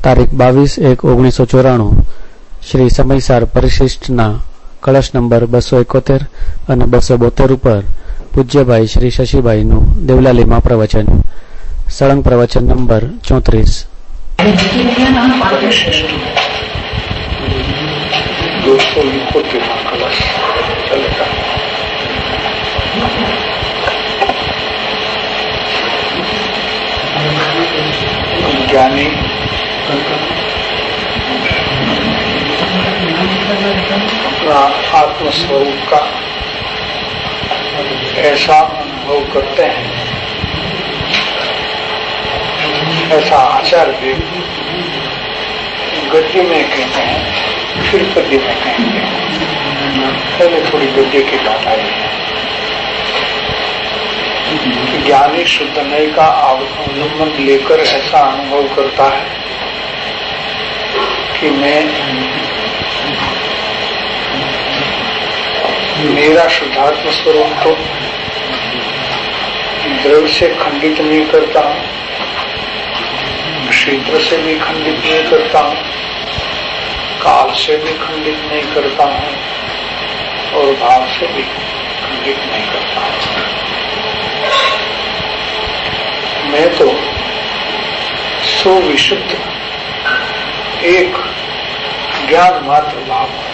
તારીખ 22/1/1994 શ્રી સમયસાર પરિશિષ્ટના કળશ નંબર 271 અને 272 ઉપર પૂજ્યભાઈ શ્રી શશીભાઈનું દેવલાલીમાં પ્રવચન. સળંગ પ્રવચન નંબર 34. ज्ञानी अपना आत्मस्वरूप का ऐसा अनुभव करते हैं, ऐसा आचार्य गद्य में कहते हैं, फिर पद्य में कहेंगे. पहले थोड़ी गद्य की बात आई है. ज्ञानी शुद्ध नय का अवलंबन लेकर ऐसा अनुभव करता है कि मेरा शुद्धात्म स्वरूप तो द्रव्य से खंडित नहीं करता हूँ, क्षेत्र से भी खंडित नहीं करता हूँ, काल से भी खंडित नहीं करता हूँ और भाव से भी खंडित नहीं करता हूँ. मैं तो सुविशुद्ध एक ज्ञान मात्र भाव हूँ.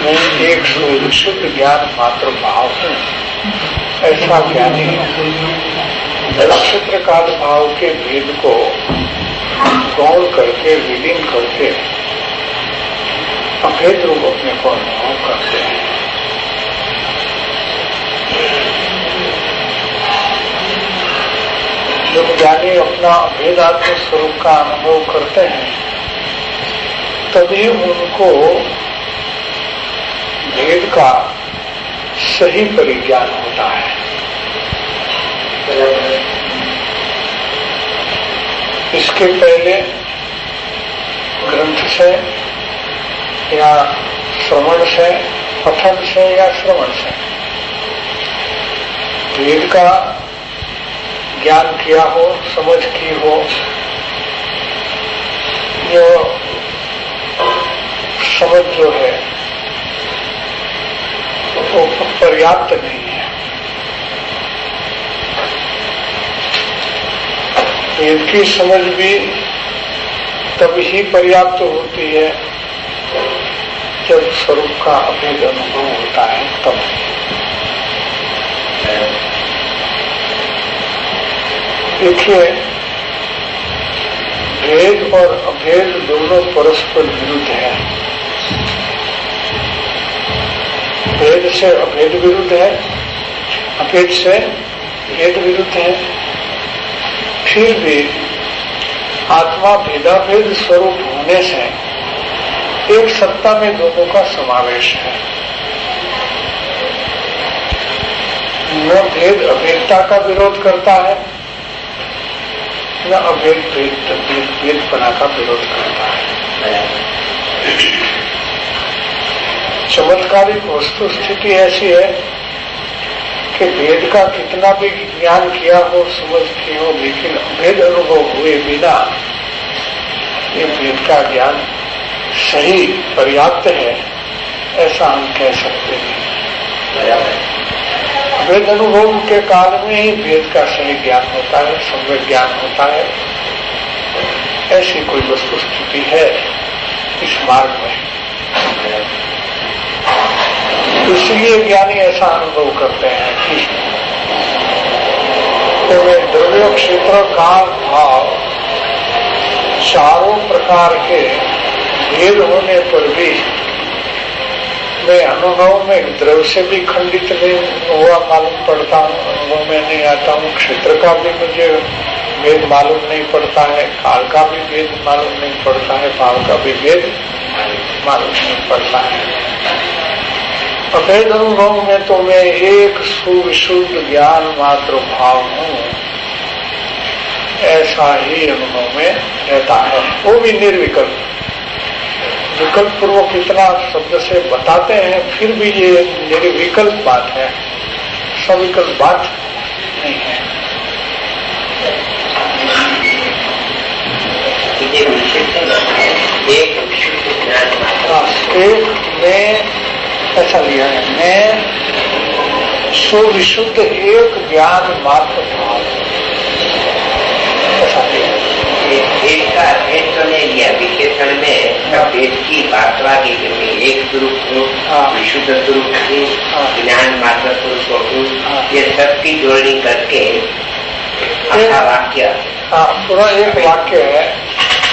मैं एक सुविशुद्ध ज्ञान मात्र भाव हूँ, ऐसा ज्ञानी नक्षत्र काल भाव के भेद को गौण करके विलीन करके अभेद रूप अपने को अनुभव करते हैं. जब ज्ञानी अपना अभेदात्म स्वरूप का अनुभव करते हैं तभी उनको भेद का सही परिज्ञान होता है. इसके पहले ग्रंथ से या श्रवण से, पठन से या श्रवण से भेद का ज्ञान किया हो, समझ की हो, ये समझ जो है वो पर्याप्त नहीं है. वेद की समझ भी तब ही पर्याप्त होती है जब स्वरूप का अभेद अनुभव होता है. तब देखिए, भेद और अभेद दोनों परस्पर विरुद्ध है. भेद से अभेद विरुद्ध है, अभेद से भेद विरुद्ध है. फिर भी आत्मा भेदाभेद स्वरूप होने से एक सत्ता में दोनों का समावेश है. न भेद अभेदता का विरोध करता है, न अभेद भेदपना का विरोध करता है. चमत्कारिक वस्तु स्थिति ऐसी है कि भेद का कितना भी ज्ञान किया हो, समझ की हो, लेकिन भेद अनुभव हुए बिना ये भेद का ज्ञान सही पर्याप्त है ऐसा हम कह सकते हैं. भेद अनुभव के काल में ही भेद का सही ज्ञान होता है, सम्यक ज्ञान होता है. ऐसी कोई वस्तु स्थिति है इस मार्ग में. इसलिए ज्ञानी ऐसा अनुभव करते हैं कि द्रव्य, क्षेत्र, काल, भाव चारों प्रकार के भेद होने पर भी मैं अनुभव में द्रव्य से भी खंडित नहीं हुआ मालूम पड़ता हूँ, अनुभव में नहीं आता हूँ. क्षेत्र का भी मुझे भेद मालूम नहीं पड़ता है, काल का भी भेद मालूम नहीं पड़ता है, भाव का भी भेद मालूम नहीं पड़ता है. अभेद अनुभव में तो मैं एक सुविशुद्ध ज्ञान मात्र भाव हूँ, ऐसा ही अनुभव में रहता है. वो भी निर्विकल्प. विकल्प पूर्वक इतना शब्द से बताते हैं, फिर भी ये निर्विकल्प बात है, सविकल्प बात नहीं है. एक विशुद्ध ज्ञान मात्र। एक में ऐसा लिया है, मैं सुविशुद्ध एक ज्ञान मात्र भाव, ऐसा लिया है। भेद का भेद तो नहीं लिया, विशेषण में भेद की बातवा की एक स्वरूप विशुद्ध स्वरूप ज्ञान मात्र स्वरूप, ये सब की जोड़नी करके आखा वाक्य। हाँ, पूरा एक वाक्य है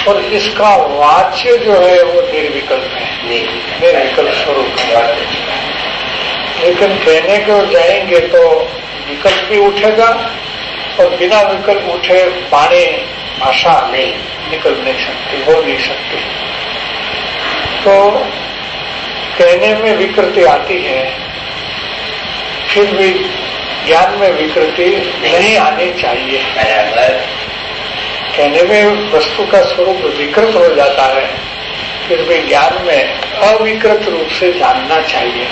और इसका वाच्य जो है वो निर्विकल्प है, निर्विकल्प स्वरूप है। लेकिन कहने को जाएंगे तो विकल्प भी उठेगा और बिना विकल्प उठे बाणी भाषा नहीं निकल नहीं सकती, हो नहीं सकती। तो कहने में विकृति आती है, फिर भी ज्ञान में विकृति नहीं आनी चाहिए। कहने में वस्तु का स्वरूप विकृत हो जाता है, फिर भी ज्ञान में अविकृत रूप से जानना चाहिए।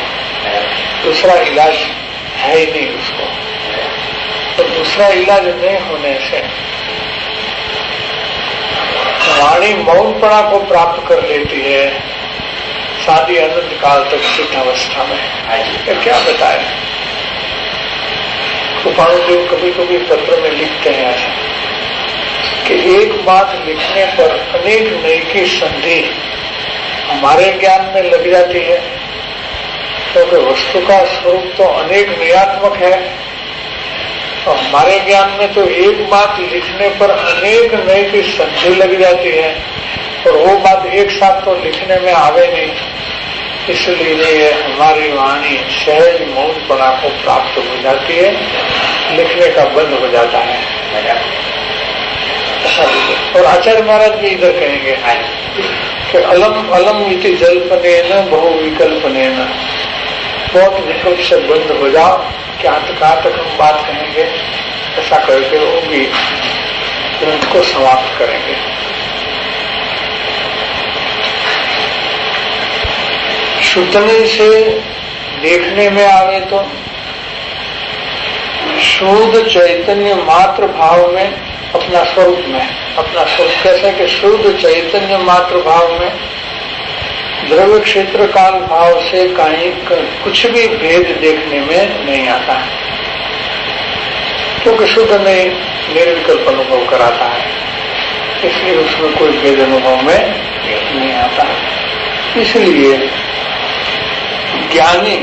दूसरा इलाज है ही नहीं उसको, तो दूसरा इलाज नहीं होने से वाणी मौनपणा को प्राप्त कर लेती है शादी अनंत काल तक सिद्ध अवस्था में। तो क्या बताए, कृपाणुदेव कभी कभी पत्र में लिखते हैं ऐसा कि एक बात लिखने पर अनेक नई की संधि हमारे ज्ञान में लग जाती है, क्योंकि वस्तु का स्वरूप तो अनेक नियात्मक है। तो हमारे ज्ञान में तो एक बात लिखने पर अनेक नई की संधि लग जाती है और वो बात एक साथ तो लिखने में आवे नहीं, इसलिए हमारी वाणी सहज मौनपणा को प्राप्त हो जाती है, लिखने का बंद हो जाता है। और आचार्य महाराज भी इधर कहेंगे कि अलम अलम इति जल्पनेन बहुविकल्पनेन, बहुत विकल्प से बंद हो जाओ, क्या कहाँ तक हम बात कहेंगे, ऐसा करके वो भी ग्रंथ को समाप्त करेंगे। शुद्धने से देखने में आवे तो शुद्ध चैतन्य मात्र भाव में अपना स्वरूप में, अपना स्वरूप कैसे कि शुद्ध चैतन्य मात्र भाव में द्रव्य क्षेत्र काल भाव से कहीं कुछ भी भेद देखने में नहीं आता है, क्योंकि शुद्ध में निर्विकल्प अनुभव कराता है, इसलिए उसमें कोई भेद अनुभव में नहीं आता है। इसलिए ज्ञानी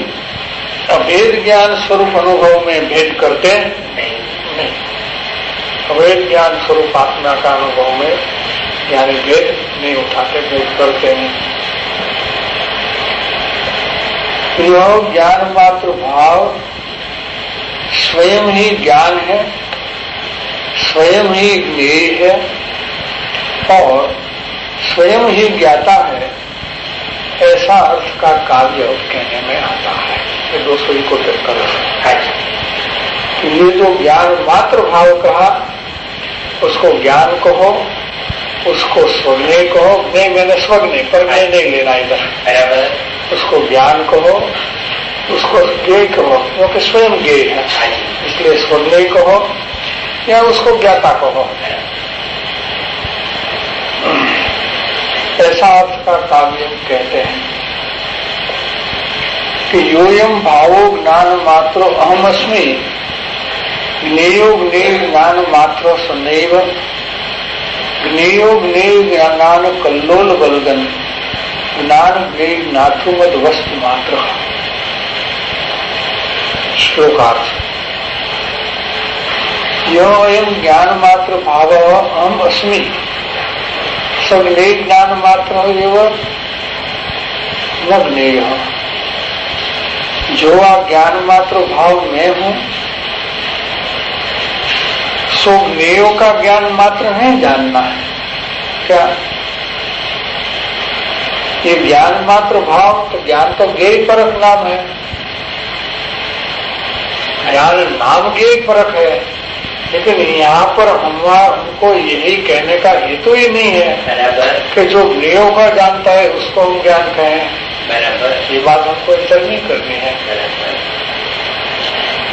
अभेद ज्ञान स्वरूप अनुभव में भेद करते नहीं, अभेद ज्ञान स्वरूप आत्मा का अनुभव में ज्ञानी भेद नहीं उठाते, भेद करते नहीं। यह ज्ञान मात्र भाव स्वयं ही ज्ञान है, स्वयं ही ज्ञेय है और स्वयं ही ज्ञाता है, ऐसा अर्थ का काव्य कहने में आता है। ये 271 का है। ये जो ज्ञान मात्र भाव कहा, उसको ज्ञान कहो, उसको स्वज्ञ कहो, नहीं मैंने स्वज्ञ पर मैं नहीं लेना इधर, उसको ज्ञान कहो, उसको ज्ञेय कहो, क्योंकि स्वयं ज्ञेय है, इसलिए स्वज्ञ कहो या उसको ज्ञाता कहो, ऐसा अर्थ का काव्य कहते हैं कि योयम भावो ज्ञान मात्रो अहमस्मि, ज्ञेयो ज्ञेय ज्ञान मात्र सनैव, ज्ञेयो ज्ञेय ज्ञान कल्लोल बलगन, ज्ञान ज्ञेय नाथुमद वस्तु मात्र। श्लोकार्थ, यह ज्ञान मात्र भाव अहम अस्मि, सब ज्ञेय ज्ञान मात्र न ज्ञेय, जो ज्ञान मात्र भाव में हूं, सो ज्ञेयों का ज्ञान मात्र नहीं जानना है क्या? ये ज्ञान मात्र भाव, तो ज्ञान तो ज्ञेय परक नाम है, ज्ञान नाम ज्ञेय परक है, लेकिन यहाँ पर हमको यही कहने का हेतु ही नहीं है कि जो ज्ञेयों का जानता है उसको हम ज्ञान कहें। ये बात हमको इधर नहीं करनी है,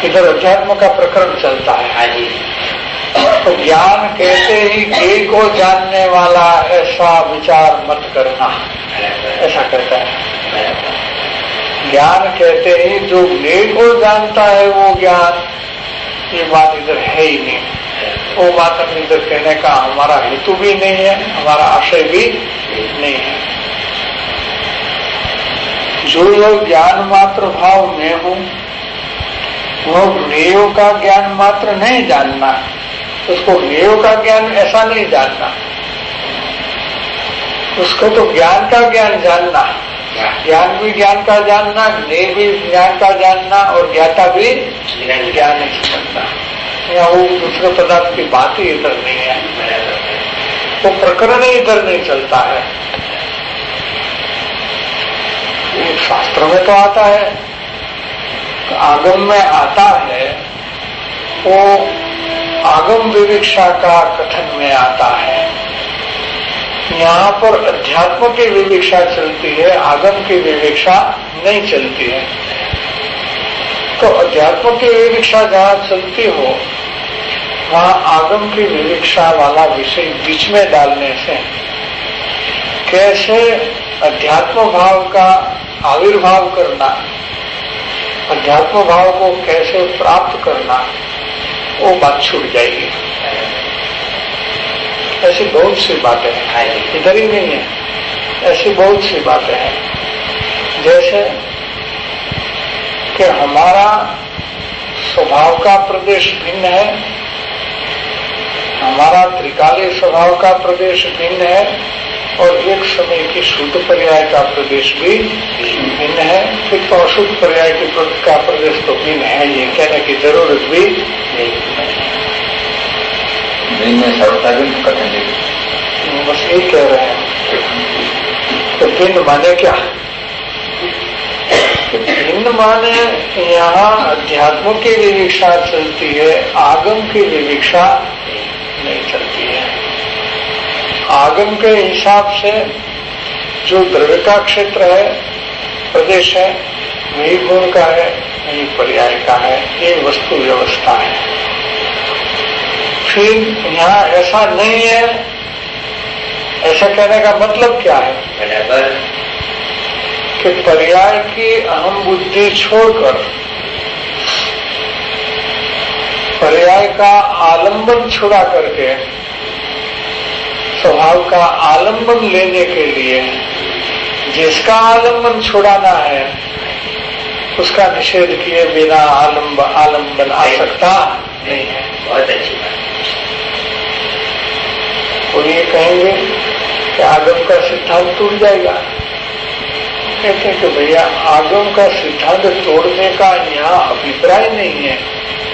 इधर अध्यात्म का प्रकरण चलता है। तो ज्ञान कहते ही ज्ञेय को जानने वाला ऐसा विचार मत करना, ऐसा कहता है। ज्ञान कहते ही जो ज्ञेय को जानता है वो ज्ञान, ये बात इधर है ही नहीं। वो बात हम इधर कहने का हमारा हेतु भी नहीं है, हमारा आशय भी नहीं है। जो लोग ज्ञान मात्र भाव में हूं, वो ज्ञेयों का ज्ञान मात्र नहीं जानना, उसको ज्ञेयों का ज्ञान ऐसा नहीं जानना, उसको तो ज्ञान का ज्ञान जानना, ज्ञान भी ज्ञान का जानना, ज्ञेय भी ज्ञान का जानना और ज्ञाता भी ज्ञान नहीं समझना। या वो दूसरे पदार्थ की बात ही इधर नहीं है, वो प्रकरण ही इधर नहीं चलता है। शास्त्र में तो आता है, आगम में आता है, वो आगम विवक्षा का कथन में आता है। यहाँ पर अध्यात्म की विवक्षा चलती है, आगम की विवक्षा नहीं चलती है। तो अध्यात्म की विवक्षा जहाँ चलती हो, वहाँ आगम की विवक्षा वाला विषय बीच में डालने से कैसे अध्यात्म भाव का आविर्भाव करना, अध्यात्म भाव को कैसे प्राप्त करना, वो बात छूट जाएगी। ऐसी बहुत सी बातें हैं, इधर ही नहीं है, ऐसी बहुत सी बातें हैं। जैसे कि हमारा स्वभाव का प्रदेश भिन्न है, हमारा त्रिकालीय स्वभाव का प्रदेश भिन्न है और एक समय की शुद्ध पर्याय का प्रदेश भी भिन्न है। फिर तो अशुद्ध पर्याय का प्रदेश तो भिन्न है, ये कहने की जरूरत भी नहीं। बस यही कह रहे हैं। तो भिन्न माने क्या? भिन्न माने यहाँ अध्यात्म की विवक्षा चलती है, आगम की विवक्षा नहीं चलती है। आगम के हिसाब से जो द्रव्य का क्षेत्र है, प्रदेश है, वही गुण का है, वही पर्याय का है, ये वस्तु व्यवस्था है। फिर यहाँ ऐसा नहीं है, ऐसा कहने का मतलब क्या है? बराबर कि पर्याय की अहम बुद्धि छोड़कर पर्याय का आलंबन छुड़ा करके स्वभाव का आलंबन लेने के लिए जिसका आलंबन छुड़ाना है उसका निषेध किए बिना आलंबन आ सकता नहीं है। बहुत अच्छी बात। तो ये कहेंगे कि आगम का सिद्धांत टूट जाएगा। कहते हैं कि भैया आगम का सिद्धांत तोड़ने का यहाँ अभिप्राय नहीं है,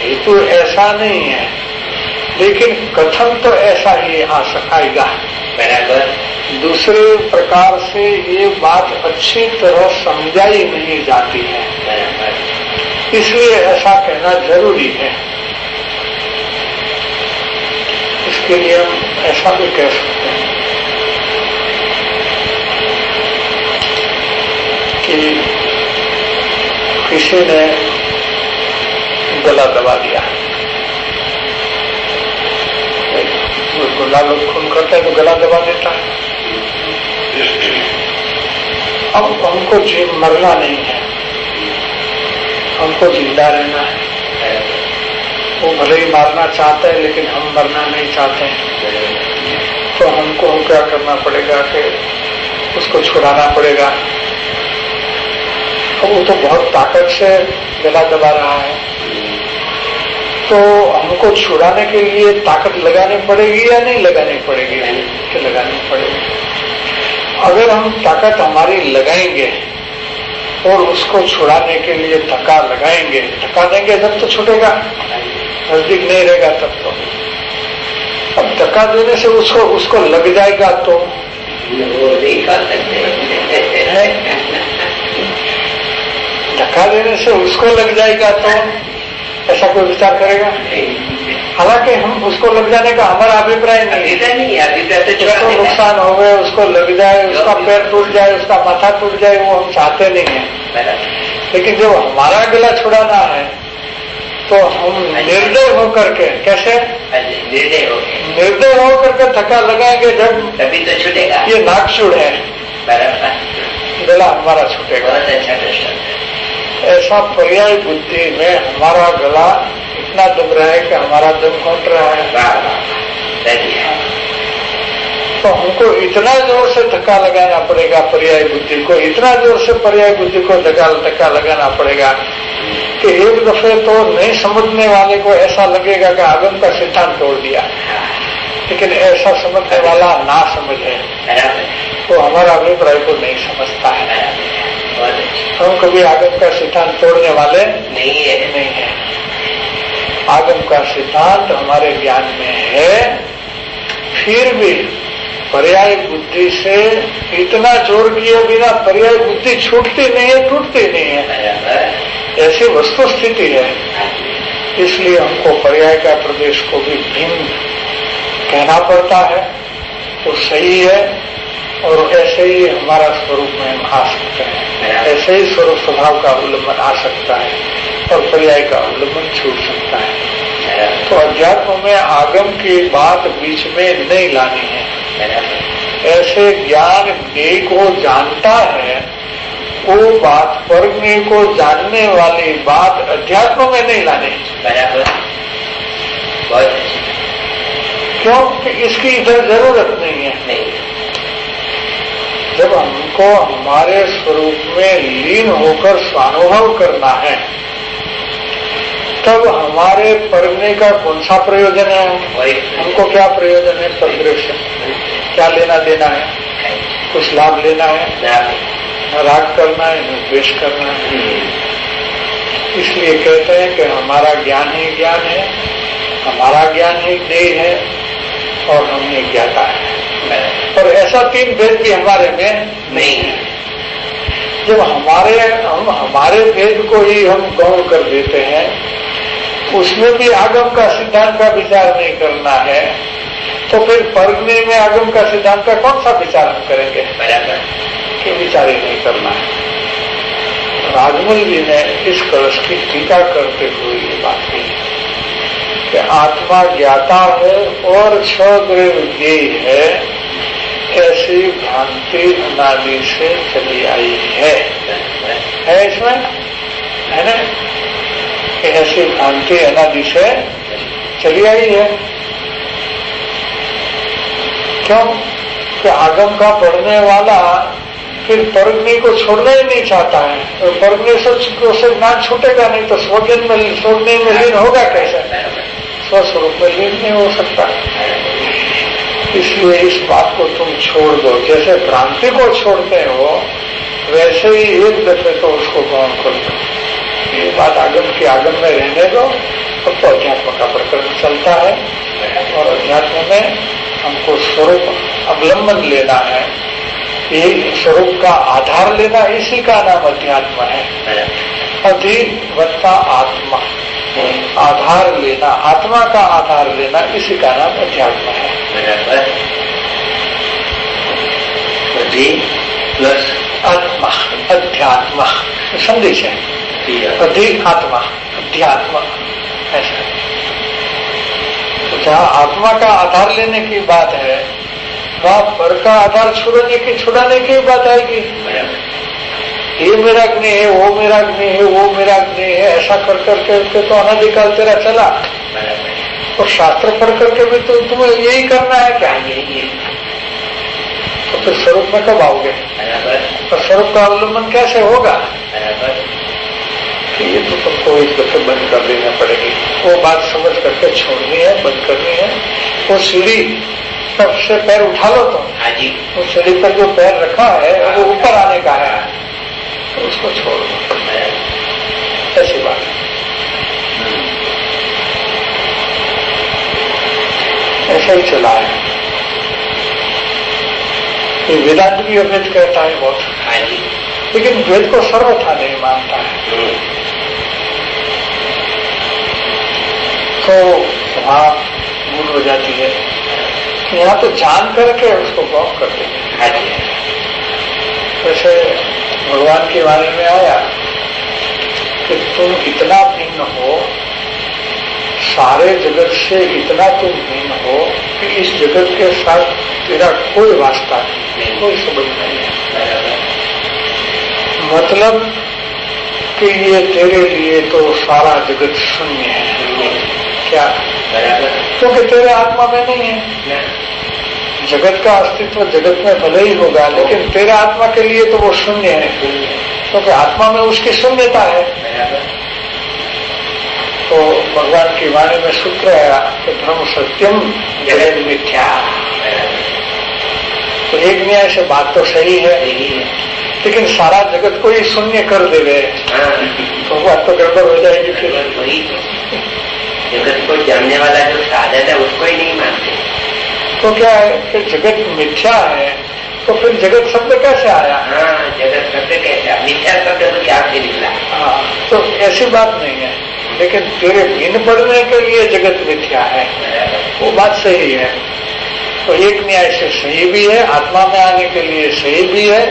ये तो ऐसा नहीं है, लेकिन कथन तो ऐसा ही आएगा। बराबर दूसरे प्रकार से ये बात अच्छी तरह समझाई नहीं जाती है, इसलिए ऐसा कहना जरूरी है। इसके लिए हम ऐसा भी कह सकते हैं कि किसी ने गला दबा दिया, गुलाब खून करता है तो गला दबा देता है। अब हमको मरना नहीं है, हमको जिंदा रहना है। वो भले ही मारना चाहता है लेकिन हम मरना नहीं चाहते हैं, तो हमको क्या करना पड़ेगा कि उसको छुड़ाना पड़ेगा। अब वो तो बहुत ताकत से गला दबा रहा है, तो हमको छुड़ाने के लिए ताकत लगानी पड़ेगी या नहीं लगानी पड़ेगी? कि लगानी पड़ेगी। अगर हम ताकत हमारी लगाएंगे और उसको छुड़ाने के लिए धक्का लगाएंगे, धक्का देंगे जब तो छूटेगा, नजदीक नहीं रहेगा तब तो। अब धक्का देने से उसको लग जाएगा तो धक्का देने से उसको लग जाएगा तो ऐसा कोई विचार करेगा? हालांकि हम उसको लग जाने का हमारा अभिप्राय नहीं है। उसको नुकसान हो गए, उसको लग जाए, उसका पैर टूट जाए, उसका माथा टूट जाए, वो हम चाहते नहीं है। लेकिन जब हमारा गला छुड़ाना है तो हम निर्दय होकर के कैसे निर्दय होकर के धक्का लगाएंगे जब तभी तो छूटेगा। ये नाकचूड़ है, गला हमारा छूटेगा। ऐसा पर्याय बुद्धि में हमारा गला इतना दुख रहा है कि हमारा दम घुट रहा है। तो हमको इतना जोर से धक्का लगाना पड़ेगा पर्याय बुद्धि को, इतना जोर से पर्याय बुद्धि को धक्का लगाना पड़ेगा कि एक दफे तो नहीं समझने वाले को ऐसा लगेगा कि आगम का सिद्धांत तोड़ दिया, लेकिन ऐसा समझने वाला ना समझे तो हमारा अभिप्राय को नहीं समझता है। हम कभी आगम का सिद्धांत तोड़ने वाले नहीं है। आगम का सिद्धांत हमारे ज्ञान में है, फिर भी पर्याय बुद्धि से इतना जोर किए बिना पर्याय बुद्धि छूटती नहीं है, टूटती नहीं है। ऐसी वस्तु स्थिति है। इसलिए हमको पर्याय का प्रदेश को भी भिन्न कहना पड़ता है, तो सही है। और ऐसे ही हमारा स्वरूप में हम आ सकते हैं, ऐसे ही स्वरूप स्वभाव का अवलंबन आ सकता है और पर्याय का अवलंबन छूट सकता है। तो अध्यात्म में आगम की बात बीच में नहीं लानी है। ऐसे ज्ञान ज्ञेय को जानता है, वो बात परज्ञेय को जानने वाली बात अध्यात्म में नहीं लानी। क्योंकि इसकी इधर जरूरत नहीं है। जब हमको हमारे स्वरूप में लीन होकर स्वानुभव करना है, तब हमारे परज्ञेय का कौन सा प्रयोजन है? हमको क्या प्रयोजन है? परिदृश्य क्या लेना देना है? कुछ लाभ लेना है, न राग करना है, न द्वेष करना है। इसलिए कहते हैं कि हमारा ज्ञान ही ज्ञान है, हमारा ज्ञान ही ज्ञेय है और हम ही ज्ञाता है। और ऐसा तीन भेद भी हमारे में नहीं है। जब हम हमारे भेद को ही हम गौण कर देते हैं, उसमें भी आगम का सिद्धांत का विचार नहीं करना है, तो फिर परज्ञेय में आगम का सिद्धांत का कौन सा विचार हम करेंगे? कि विचार ही नहीं करना है। राजमल जी ने इस कलश की टीका करते हुए ये बात कही कि आत्मा ज्ञाता है और छह ज्ञेय है, ऐसी भ्रांति अनादि से चली आई है इसमें, है ना? ऐसी भ्रांति अनादि से चली आई है। क्यों? कि आगम का पढ़ने वाला फिर परज्ञेय को छोड़ना ही नहीं चाहता है, और परज्ञेय से ना छूटेगा नहीं तो स्वज्ञान में लीन होगा कैसे? स्वस्वरूप में लीन नहीं हो सकता। इसलिए इस बात को तुम छोड़ दो। जैसे भ्रांति को छोड़ते हो, वैसे ही एक दफे तो उसको गौण कर दो। ये बात आगम में रहने दो, तब तो अध्यात्म का प्रकरण चलता है। और अध्यात्म में हमको स्वरूप अवलंबन लेना है, ये स्वरूप का आधार लेना, इसी का नाम अध्यात्म है। अधिवत्ता आत्मा, आधार लेना, आत्मा का आधार लेना, इसी का नाम अध्यात्म है। अधि प्लस आत्मा, अध्यात्म संदेश है। अधि आत्मा, अध्यात्म ऐसा। तो जहाँ आत्मा का आधार लेने की बात है, वहाँ पर का आधार छुड़ाने की बात आएगी। ये मेरा ज्ञेय है, वो मेरा ज्ञेय है, वो मेरा ज्ञेय है, ऐसा कर करके तो अनादिकाल तेरा चला। और शास्त्र पढ़ करके भी तो तुम्हें यही करना है क्या? तो फिर स्वरूप में कब आओगे? और स्वरूप का अवलंबन कैसे होगा? ये तो तुमको इस दफे बंद कर देना पड़ेगी। वो बात समझ करके छोड़नी है, बंद करनी है। वो सीढ़ी पर से पैर उठा लो तुम। वो सीढ़ी पर जो पैर रखा है वो ऊपर आने का है, तो उसको छोड़ दो। ऐसी बात है। ऐसा ही चला है। ये वेदांत भी अभेद कहता है बहुत, लेकिन वेद को सर्वथा नहीं मानता है। तो वहाँ भूल हो जाती है। यहाँ तो जान करके उसको गौर करते हैं। वैसे भगवान के बारे में आया कि तुम इतना भिन्न हो सारे जगत से इतना तुम भिन्न हो कि इस जगत के साथ तेरा कोई वास्ता नहीं, कोई संबंध नहीं है। मतलब कि ये तेरे लिए तो सारा जगत शून्य है। क्या? क्योंकि तेरे आत्मा में नहीं है। जगत का अस्तित्व जगत में भले ही होगा, लेकिन तेरे आत्मा के लिए तो वो शून्य है, क्योंकि आत्मा में उसकी शून्यता है। तो भगवान की वाणी में सूत्र है कि ब्रह्म सत्यम जगत मिथ्या। तो एक न्याय से बात तो सही है, लेकिन सारा जगत को ही शून्य कर देवे तो बात तो गड़बड़ हो जाएगी। फिर वही जगत को जानने वाला जो साधन है उसको ही नहीं मानते। तो क्या है कि जगत मिथ्या है, तो फिर जगत शब्द कैसे आया? हाँ, जगत शब्द कैसे आया? मिथ्या शब्द तो क्या से निकला? हाँ, तो ऐसी बात नहीं है, लेकिन तेरे भिन्न पड़ने के लिए जगत मिथ्या है, वो बात सही है। तो एक न्याय से सही भी है, आत्मा में आने के लिए सही भी है,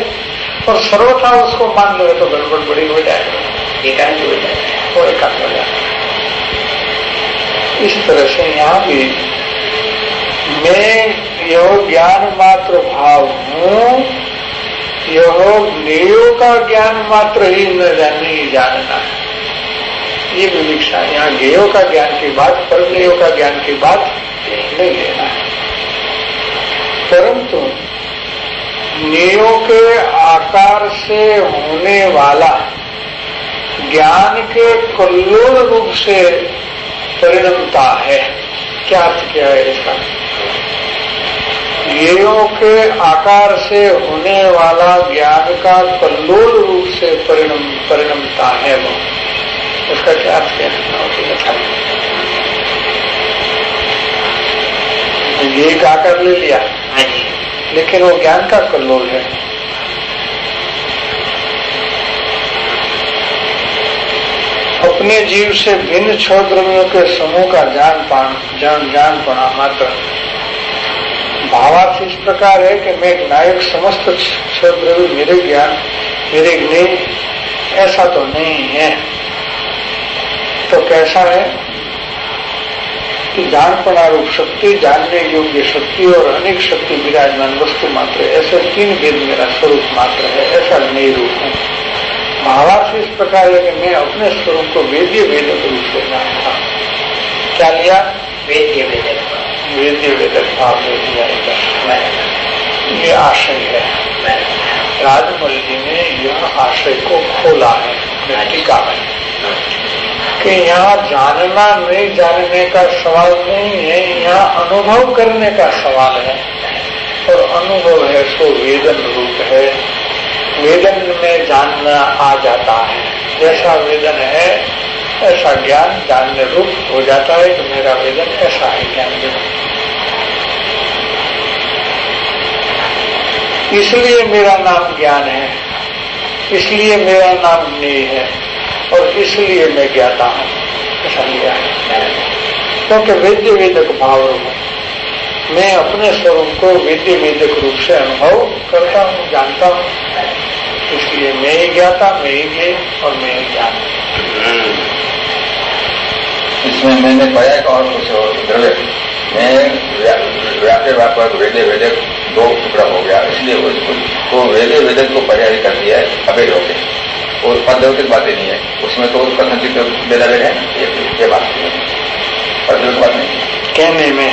और सर्वथा उसको मान लो तो गड़बड़ बड़ी हो जाएगी, एकांत हो जाए, वो एकांत हो जाए। इस तरह से यहाँ भी मैं यह ज्ञान मात्र भाव हूँ, यह ज्ञेयों का ज्ञान मात्र ही नहीं जानना है। ये विविक्षा यहाँ ज्ञेयों का ज्ञान की बात, परज्ञेयों का ज्ञान की बात नहीं लेना है, परंतु ज्ञेयों के आकार से होने वाला ज्ञान के कल्लोल रूप से परिणमता है। क्या अर्थ क्या है इसका? ज्ञेयों के आकार से होने वाला ज्ञान का कल्लोल रूप से परिणमता है वो, उसका क्या अर्थ है? ये एक आकार ले लिया, लेकिन वो ज्ञान का कल्लोल है। अपने जीव से भिन्न छह द्रव्यों के समूह का जान पाना मात्र। भावार्थ इस प्रकार है कि मैं नायक समस्त छह द्रव्य मेरे ज्ञान मेरे ज्ञेय ऐसा तो नहीं है। तो कैसा है कि जानपना रूप शक्ति, जानने योग्य शक्ति और अनेक शक्ति विराजमान वस्तु मात्र, ऐसे तीन भेद मेरा स्वरूप मात्र है, ऐसा नहीं रूप है। भावार्थ इस प्रकार है कि मैं अपने स्वरूप को वेद्य वेदक रूप से जानता। क्या लिया? वेद्य वेदक भाव ले लिया। ये आशय है। राजमल जी ने यह आशय को खोला है टीका में कि यहाँ जानना नहीं जानने का सवाल नहीं है, यहाँ अनुभव करने का सवाल है, और अनुभव है सो वेदन रूप है। वेदन में जानना आ जाता है, जैसा वेदन है ऐसा ज्ञान जानने रूप हो जाता है कि मेरा वेदन ऐसा है ज्ञान वेदन। इसलिए मेरा नाम ज्ञान है, इसलिए मेरा नाम ज्ञेय है, और इसलिए मैं ज्ञाता हूँ, ऐसा लिया है। क्योंकि वेद्य वेदक भाव रूप मैं अपने स्वरूप को वेद्य वेदक रूप से अनुभव करता हूँ, जानता हूँ, इसलिए मैं ही ज्ञाता, मैं ही ज्ञेय और मैं ही ज्ञान। इसमें मैंने पाया कि और कुछ द्रव्य में व्यापक वेदे वेदक दो टुकड़ा हो गया, इसलिए वो वेदे वेदक को पर्याय कर दिया है अभेद हो गए, और पदलौकिक बातें नहीं है उसमें, तो कथनचित वेदा वेद है, ये बात है, पदलौकिक बात नहीं कहने में,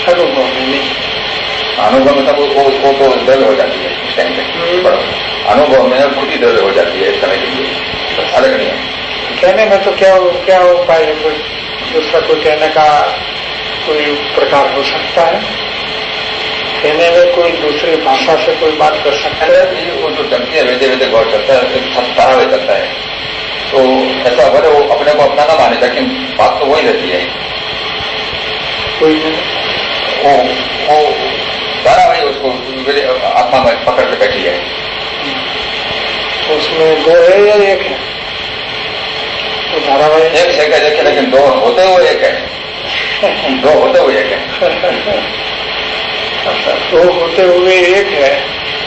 अनुभव में नहीं। अनुभव में तब वो तो द्रव्य हो जाती है उस टाइम पे, अनुभव में खुदी द्रव्य हो जाती है इस समय के लिए, अलग नहीं है। कहने में तो क्या उपाय है? कोई दूसरा कोई कहने का कोई प्रकार हो सकता है? कहने में कोई दूसरी भाषा से कोई बात कर सकता है? वो जो चलती है वेदे वेदे गौर चलता है, सारा वे चलता है, तो ऐसा बोले वो अपने को अपना ना माने, लेकिन बात तो वही रहती है। कोई वो सारा वही उसको आत्मा में पकड़ के बैठी है। उसमें दो है या एक है? तो धारावाहिक एक है देखे, लेकिन दो होते हुए एक है, दो होते हुए एक है। दो होते हुए एक है,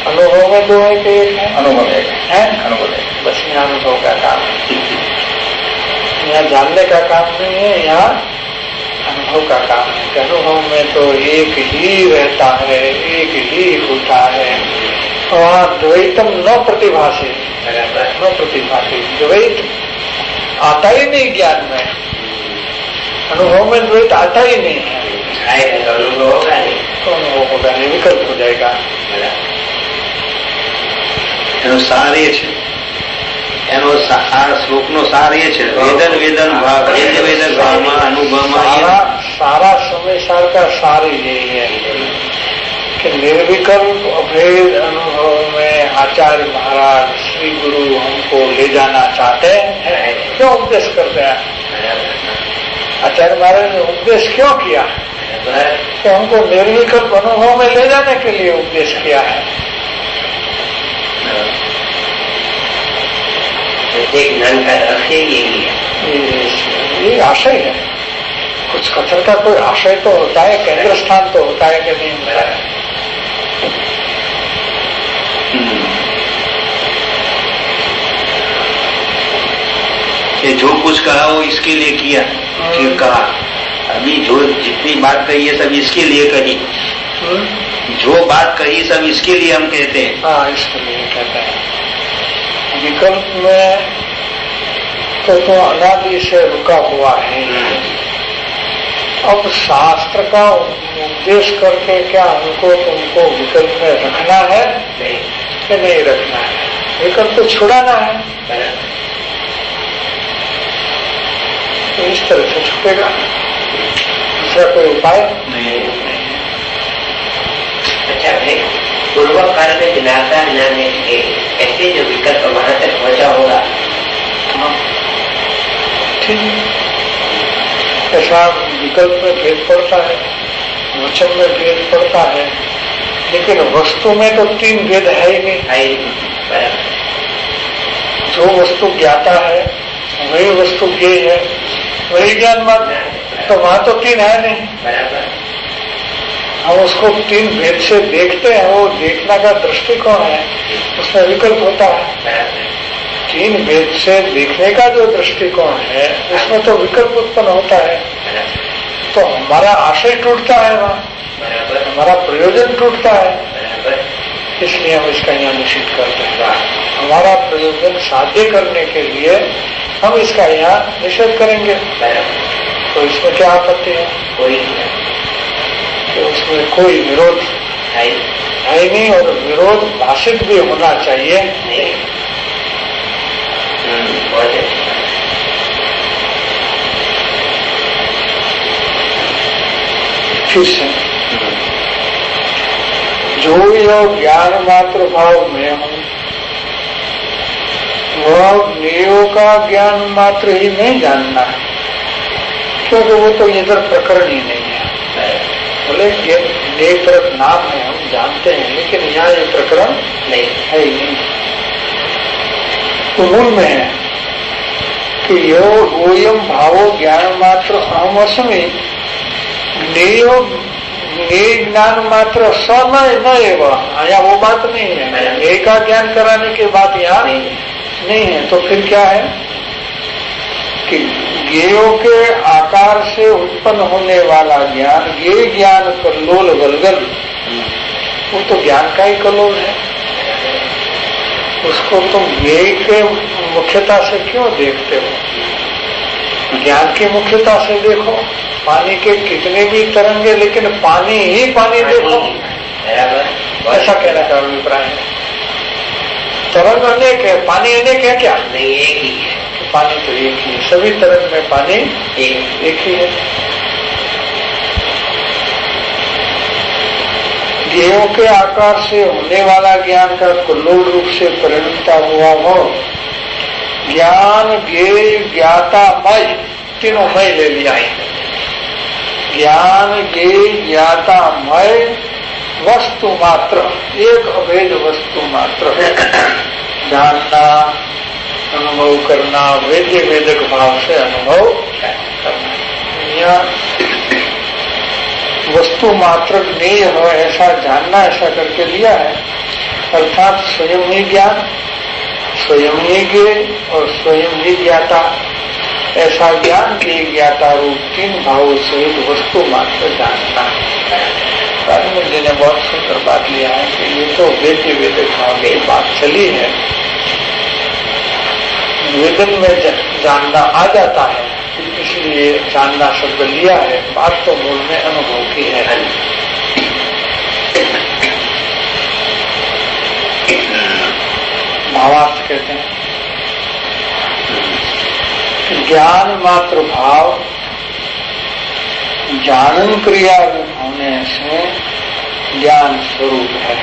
अनुभव में दो है कि एक है? अनुभव एक है, अनुभव है। बस यहाँ अनुभव का काम है, यहाँ जानने का काम नहीं है, यहाँ अनुभव का काम है कि अनुभव में तो एक ही रहता है, एक ही होता है। वहाँ द्वैतम न प्रतिभाषे, न प्रतिभाषे, द्वैत आता ही नहीं ज्ञान में, अनुभव में द्वैत आता ही नहीं है। तो अनुभव होगा नहीं, तो अनुभव होगा नहीं, विकल्प हो जाएगा। એનો સાર એ છે, એનો આ શ્લોકનો સાર એ છે, વેદન વેદન ભાવ, વેદ વેદક ભાવમાં અનુભવમાં सारा समय सार का सार ही यही है कि निर्विकल्प अभेद अनुभव में आचार्य महाराज श्री गुरु हमको ले जाना चाहते हैं। क्यों उपदेश करते हैं? आचार्य महाराज ने उपदेश क्यों किया? कि हमको निर्विकल्प अनुभव में ले जाने के लिए उपदेश किया है। ज्ञान का आशय यही है, ये आशय है। कुछ कथन का कोई आशय तो होता है, केंद्र स्थान तो होता है कि नहीं होता है। कि जो कुछ कहा वो इसके लिए किया, फिर कहा। अभी जो जितनी बात कही है सब इसके लिए कही, जो बात कही सब इसके लिए हम कहते हैं। हाँ, इसके लिए कहते हैं। विकल्प में तो अनादि से रुका हुआ है। अब शास्त्र का उपदेश करके क्या हमको तुमको विकल्प में रखना है कि नहीं रखना है? विकल्प तो छुड़ाना है, तो इस तरह से छूटेगा, दूसरा कोई उपाय नहीं। अच्छा भाई, पूर्व काल में ज्ञाता ज्ञाने के ऐसे जो विकल्प वहां तक पहुंचा होगा, ऐसा विकल्प में भेद पड़ता है, वचन में भेद पड़ता है, लेकिन वस्तु में तो तीन भेद है ही नहीं। जो वस्तु ज्ञाता है वही वस्तु ज्ञेय है, वही ज्ञान मात्र, तो वहां तो तीन है नहीं। हम उसको तीन भेद से देखते हैं, वो देखने का दृष्टिकोण है, उसमें विकल्प होता है। तीन भेद से देखने का जो दृष्टिकोण है उसमें तो विकल्प उत्पन्न होता है, तो हमारा आशय टूटता है, वहाँ हमारा प्रयोजन टूटता है। इसलिए हम इसका यहाँ निषेध करते हैं। हमारा प्रयोजन साध्य करने के लिए हम इसका यहाँ निषेध करेंगे, तो इसमें क्या आपत्ति है? कोई कि उसमें कोई विरोध है नहीं, और विरोध भाषित भी होना चाहिए नहीं। फिर से जो योग ज्ञान मात्र भाव में हूँ, वह ज्ञेयों का ज्ञान मात्र ही नहीं जानना है, क्योंकि वो तो इधर प्रकरण ही नहीं है। बोले ज्ञेय तरफ नाम है, हम जानते हैं, लेकिन यहाँ ये प्रकरण नहीं है ही नहीं। तो मूल में है कि यो ओयम भावो ज्ञान मात्र अहम अस्मि, ज्ञेय ज्ञान मात्र स न एवं, यहाँ वो बात नहीं है। ज्ञेय का ज्ञान कराने की बात यहाँ नहीं है। तो फिर क्या है कि ज्ञेयों के आकार से उत्पन्न होने वाला ज्ञान, ज्ञेय ज्ञान कल्लोल गलगल, वो तो ज्ञान का ही कल्लोल है। उसको तुम ज्ञेय के मुख्यता से क्यों देखते हो? ज्ञान की मुख्यता से देखो। पानी के कितने भी तरंगे, लेकिन पानी ही पानी देखो, ऐसा कहने का अभिप्राय है। तरंग अनेक है, पानी अनेक है क्या? नहीं, एक ही है। पानी तो एक ही है, सभी तरंग में पानी एक ही है। ज्ञेयों के आकार से होने वाला ज्ञान का कुल्लोल रूप से परिणता हुआ हो, ज्ञान ज्ञेय ज्ञाता मय, तीनों मय ले लिया है। ज्ञान ज्ञेय ज्ञाता मय वस्तु मात्र, एक अभेद वस्तु मात्र, जानना, अनुभव करना, वेद्य वेदक भाव से अनुभव करना। यहाँ वस्तु मात्र ज्ञेय हो ऐसा जानना, ऐसा करके लिया है, अर्थात स्वयं ही ज्ञान, स्वयं ही ज्ञेय और स्वयं ही ज्ञाता। ऐसा ज्ञान के ज्ञाता रूप 3 भावों सहित वस्तु मात्र जानता है। राजमल जी ने बहुत सुंदर बात लिया है कि ये तो वेद भाव की बात चली है, वेदन में जानना आ जाता है, इसलिए जानना शब्द लिया है। बात तो मूल में अनुभव की है। भावार्थ कहते हैं ज्ञान मात्र भाव जानन क्रिया रूप होने से ज्ञान स्वरूप है।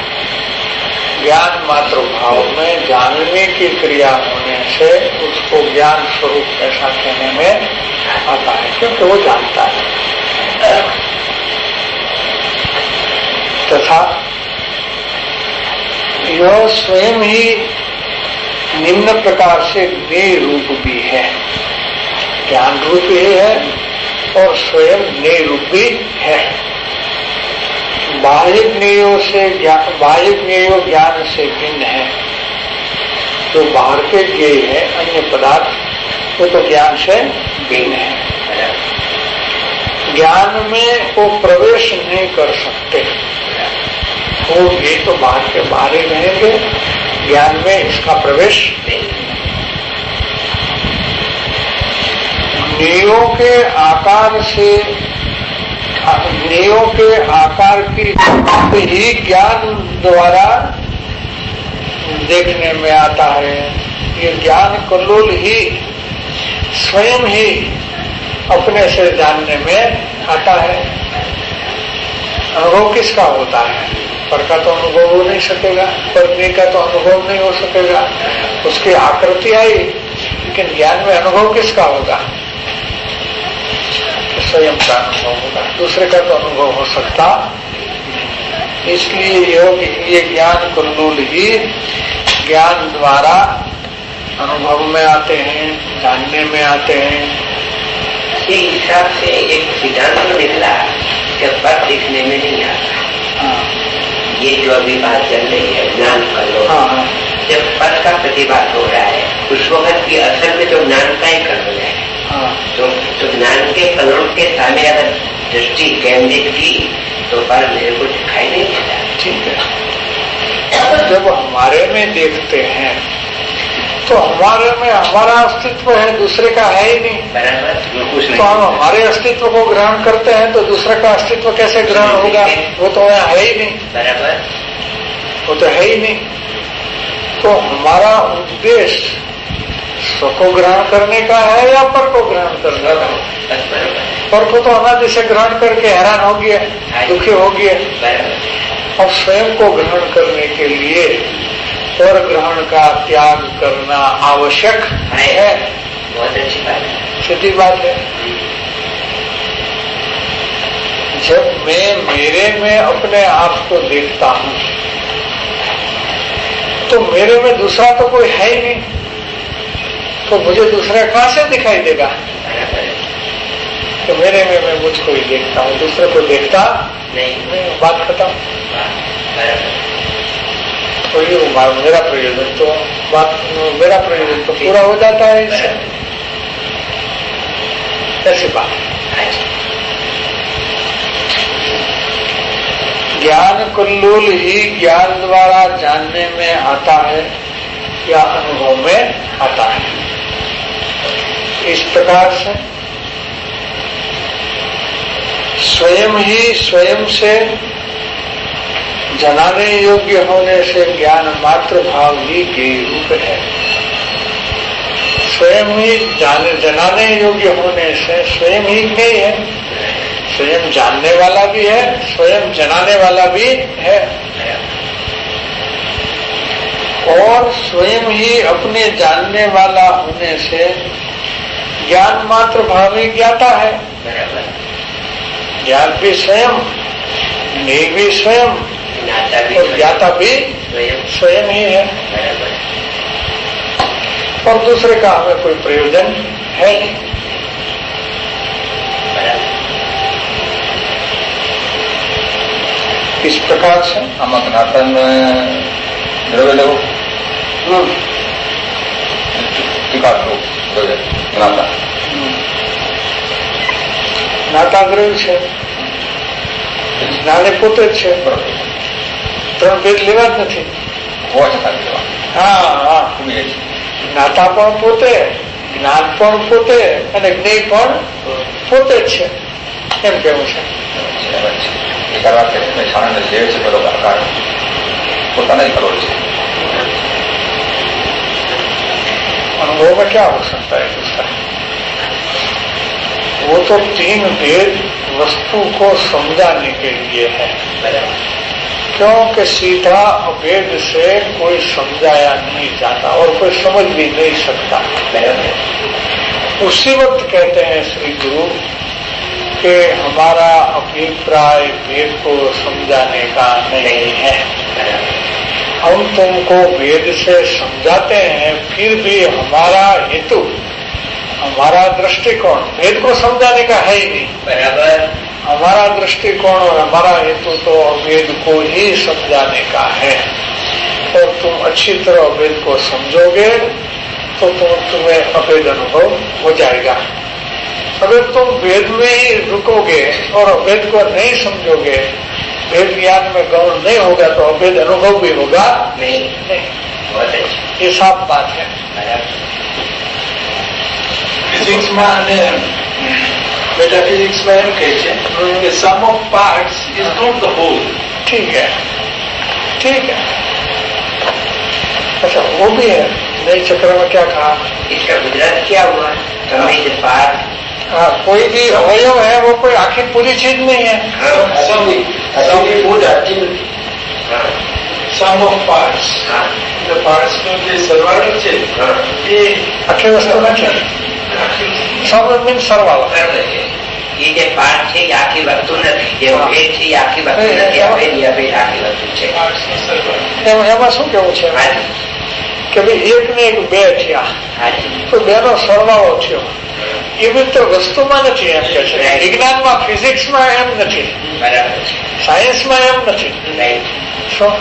ज्ञान मात्र भाव में जानने की क्रिया होने से उसको ज्ञान स्वरूप ऐसा कहने में आता है, क्योंकि वो जानता है। तथा यह स्वयं ही निम्न प्रकार से ज्ञेय रूप भी है। ज्ञान रूप ही है और स्वयं ज्ञेय रूप भी है। बाह्य ज्ञेयों ज्ञान से भिन्न है। जो बाहर के ज्ञेय है अन्य पदार्थ वो तो ज्ञान से भिन्न है। ज्ञान में वो प्रवेश नहीं कर सकते, वो ये तो बाहर के बाहर ही रहेंगे, ज्ञान में इसका प्रवेश नहीं। ज्ञेयों के आकार की ही ज्ञान द्वारा देखने में आता है। ये ज्ञान कल्लोल ही स्वयं ही अपने से जानने में आता है। अनुभव किसका होता है? पर का तो अनुभव हो नहीं सकेगा, पत्नी का तो अनुभव नहीं हो सकेगा, उसकी आकृति आई, लेकिन ज्ञान में अनुभव किसका होगा? स्वयं का अनुभव होगा, दूसरे का तो अनुभव हो सकता। इसलिए ये ज्ञान कुल्लूल ही ज्ञान द्वारा अनुभव में आते हैं, जानने में आते हैं। इसी हिसाब से एक सिद्धांत तो निकला जब बात दिखने में नहीं आता। ये जो अभी बात चल रही है ज्ञान कल्लोल, जब पद का प्रतिभाग हो रहा है उस वक्त की असल में तो ज्ञान का ही कल्लोल है। तो ज्ञान के कल्लोल के सामने अगर दृष्टि केंद्रित की तो पर मेरे को दिखाई नहीं देता। ठीक है, जब हमारे में देखते हैं तो हमारे में हमारा अस्तित्व है, दूसरे का है ही नहीं। बराबर। तो हम हमारे अस्तित्व को ग्रहण करते हैं तो दूसरे का अस्तित्व कैसे ग्रहण होगा? वो तो है ही नहीं। बराबर, वो तो है ही नहीं। तो हमारा उद्देश्य स्व को ग्रहण करने का है या पर को ग्रहण करने का? पर को तो अनादि से ग्रहण करके हैरान हो गया, दुखी हो गया। और स्वयं को ग्रहण करने के लिए पर ग्रहण का त्याग करना आवश्यक है। बहुत अच्छी बात है, सीधी बात है। जब मैं मेरे में अपने आप को देखता हूं तो मेरे में दूसरा तो कोई है ही नहीं, तो मुझे दूसरा कहां से दिखाई देगा? तो मेरे में मैं मुझको ही देखता हूँ, दूसरे को देखता नहीं। बात खत्म। तो ये मेरा प्रयोजन तो मेरा प्रयोजन तो पूरा हो जाता है इससे। ऐसी बात। ज्ञान कुल्लूल ही ज्ञान द्वारा जानने में आता है या अनुभव में आता है। इस प्रकार से स्वयं ही स्वयं से जनाने योग्य होने से ज्ञान मात्र भाव ही ज्ञेय रूप है। स्वयं ही जनाने योग्य होने से स्वयं ही ज्ञेय है। स्वयं जानने वाला भी है, स्वयं जनाने वाला भी है, और स्वयं ही अपने जानने वाला होने से ज्ञान मात्र भाव ही ज्ञाता है। ज्ञान भी स्वयं, ज्ञेय भी स्वयं और ज्ञाता भी स्वयं ही है। और दूसरे का हमें कोई प्रयोजन है नहीं। इस प्रकार से हम ज्ञातन द्रव्य लगो टीका ज्ञाता જ્ઞાતા દ્રવ્ય છે, જ્ઞાને પોતે જ છે. ત્રણ ભેદ લેવા જ નથી. હા, જ્ઞાતા પણ પોતે, જ્ઞાન પણ પોતે અને જ્ઞેય પણ પોતે જ છે એમ કેવું છે. अनुभव में क्या हो सकता है उसका? वो तो तीन भेद वस्तु को समझाने के लिए है, क्योंकि सीधा अभेद से कोई समझाया नहीं जाता और कोई समझ भी नहीं सकता. उसी वक्त कहते हैं श्री गुरु कि हमारा अभिप्राय भेद को समझाने का नहीं है. हम तुमको भेद से समझाते हैं, फिर भी हमारा हेतु, हमारा दृष्टिकोण भेद को समझाने का है ही नहीं. बराबर. हमारा दृष्टिकोण और हमारा हेतु तो भेद को ही समझाने का है. और तुम अच्छी तरह भेद को समझोगे तो तुम्हें अभेद अनुभव हो जाएगा. अगर तुम भेद में ही रुकोगे और अभेद को नहीं समझोगे, भेद ज्ञान में गौण नहीं होगा तो अभेद अनुभव भी होगा नहीं. ये साफ बात है. ફિઝિક્સમાં અને મેટાફિઝિક્સમાં એમ કહે છે કે some of parts is not the whole. ठीक है, ठीक है. अच्छा, वो भी है. नई चक्र में क्या कहा? इसका गुजरात क्या हुआ? पार्ट. हाँ, कोई भी अवयव है वो कोई आखिर पूरी चीज नहीं है. સમ ઓફ પાર્ટ્સ, પાર્ટ્સનો જે સરવાળો છે એ આખી વસ્તુ નથી. સમ મીન્સ સરવાળો. ये जो पार्ट है ये आखी वस्तु नहीं, ये भेद है ये आखी वस्तु नहीं, अभेद ये अभेद आखी वस्तु है. એમાં શું કેવું છે કે ભાઈ એક ને એક બે થયા તો બે નો સરવાળો થયો. એવી તો વસ્તુમાં નથી એમ કે છે. વિજ્ઞાનમાં, ફિઝિક્સમાં એમ નથી, સાયન્સમાં એમ નથી. શું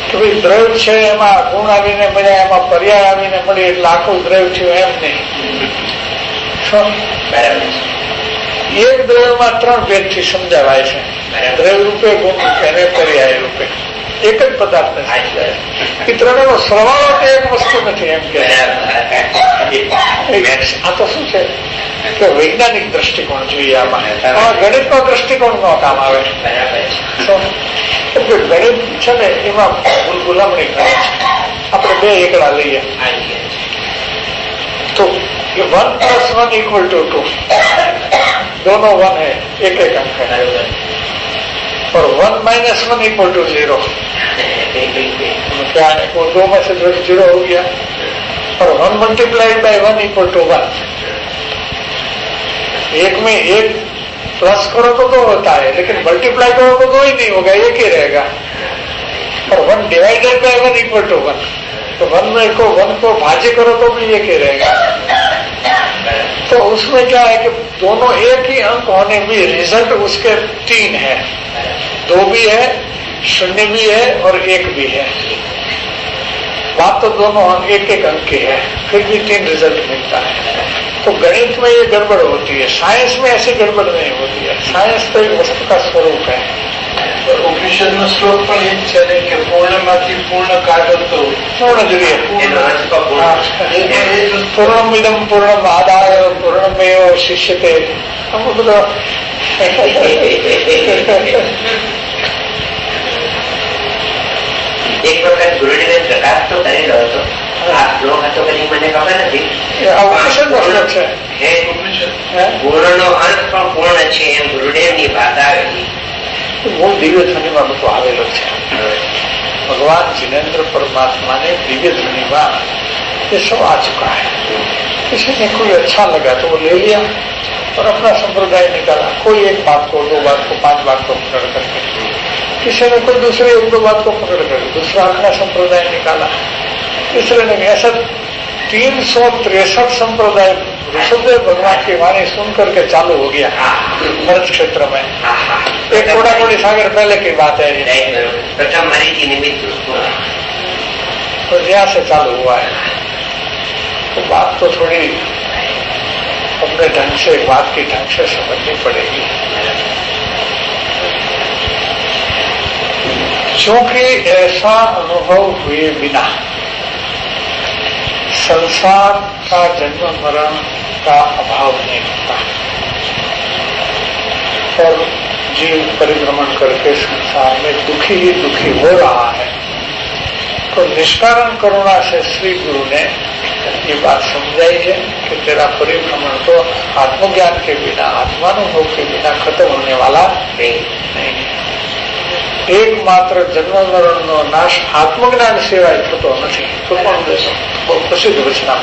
કે ભાઈ દ્રવ્ય છે એમાં ગુણ આવીને મળ્યા, એમાં પર્યાય આવીને મળી એટલે આખું દ્રવ્ય થયું એમ નહીં. શું એક દ્રવ્યમાં ત્રણ ભેદથી સમજાવાય છે. દ્રવ્ય રૂપે, ગુણ રૂપે અને પર્યાય રૂપે. એક જ પદાર્થ નથી. એ ત્રણેયનો સરવાળો તો એક વસ્તુ નથી એમ કે. આ તો શું છે કે વૈજ્ઞાનિક દ્રષ્ટિકોણ જોઈએ આમાં. ગણિતનો દ્રષ્ટિકોણ નો કામ આવે. ગણિત છે ને એમાં ગુલામણી કરે છે. આપણે બે એકડા લઈએ તો 1+1 = 2. दोनों 1 है, एक एक अंक है. और 1 - 1 = 0. क्या है? वो 2 में से 0 हो गया. और 1 × 1 = 1. एक में एक प्लस करो तो 2 होता है, लेकिन मल्टीप्लाई करो तो 2 ही नहीं होगा, एक ही रहेगा. और 1 / 1 = 1. तो 1 को भाज्य करो तो भी एक ही रहेगा. तो उसमें क्या है कि दोनों एक ही अंक होने भी रिजल्ट उसके 3 है. 2 भी है, 0 भी है और 1 भी है. बात तो दोनों एक एक अंक की है, फिर भी 3 रिजल्ट मिलता है. तो गणित में ये गड़बड़ होती है. साइंस में ऐसी गड़बड़ नहीं होती है. साइंस तो एक वस्तु का स्वरूप है. ઉપનિષદનો શ્લોક પણ એ જ છે ને કે પૂર્ણમાંથી પૂર્ણ કાઢો તો પૂર્ણ જોઈએ. પૂર્ણમિદમ પૂર્ણમાદાય પૂર્ણમેવ શિષ્યતે. અમુક બધો એક વખત ગુરુજીને પ્રકાશ તો કરેલો હતો. આ શ્લોક હતો કે મને ખબર નથી. ઉપનિષદનો શ્લોક છે. પૂર્ણનો અંત પણ પૂર્ણ છે એમ ગુરુદેવની વાત આવેલી. મૂળ દિવ્ય ધ્વનિમાં બધું આવેલો છે. भगवान जिनेन्द्र परमात्मा ने दिव्य धर्मिमा ये सब आ चुका है. किसी ने कोई अच्छा लगा तो वो ले लिया और अपना संप्रदाय निकाला. कोई एक बात को, 2 बात को, 5 बात को पकड़ करके, किसी ने कोई दूसरे 1-2 बात को पकड़ कर दूसरा अपना संप्रदाय निकाला. तीसरे ने ऐसा 363 संप्रदाय ऋषभदेव भगवान की वाणी सुन करके चालू हो गया भरत क्षेत्र में. एक थोड़ा थोड़ी सागर पहले की बात है. प्रथम मरीची निमित्त तो यहाँ से चालू हुआ है. तो बात तो थोड़ी अपने ढंग से बात की ढंग से समझनी पड़ेगी। क्योंकि ऐसा अनुभव हुए बिना संसार का जन्म मरण का अभाव नहीं होता और जीव परिभ्रमण करके संसार में दुखी ही दुखी हो रहा है। तो निष्कारण करुणा से श्री गुरु ने ये बात समझाई है कि तेरा परिभ्रमण तो आत्मज्ञान के बिना आत्मानुभव के बिना खत्म होने वाला नहीं है। एकमात्र जन्म मरण नो नाश आत्मज्ञान सिवाय थतो નથી તો પણ બહુ પ્રસિદ્ધ વચના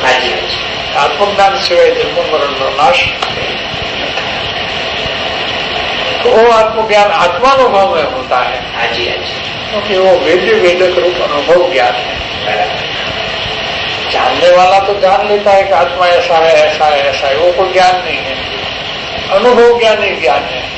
आत्मज्ञान सिवाय जन्म मरण नो नाश। तो वो आत्मज्ञान आत्मानुभव में होता है क्योंकि वो वेद्य वेदक रूप अनुभव ज्ञान है। जानने वाला तो जान लेता है कि आत्मा ऐसा है ऐसा है ऐसा है, वो कोई ज्ञान नहीं है, अनुभव ज्ञान ही ज्ञान है।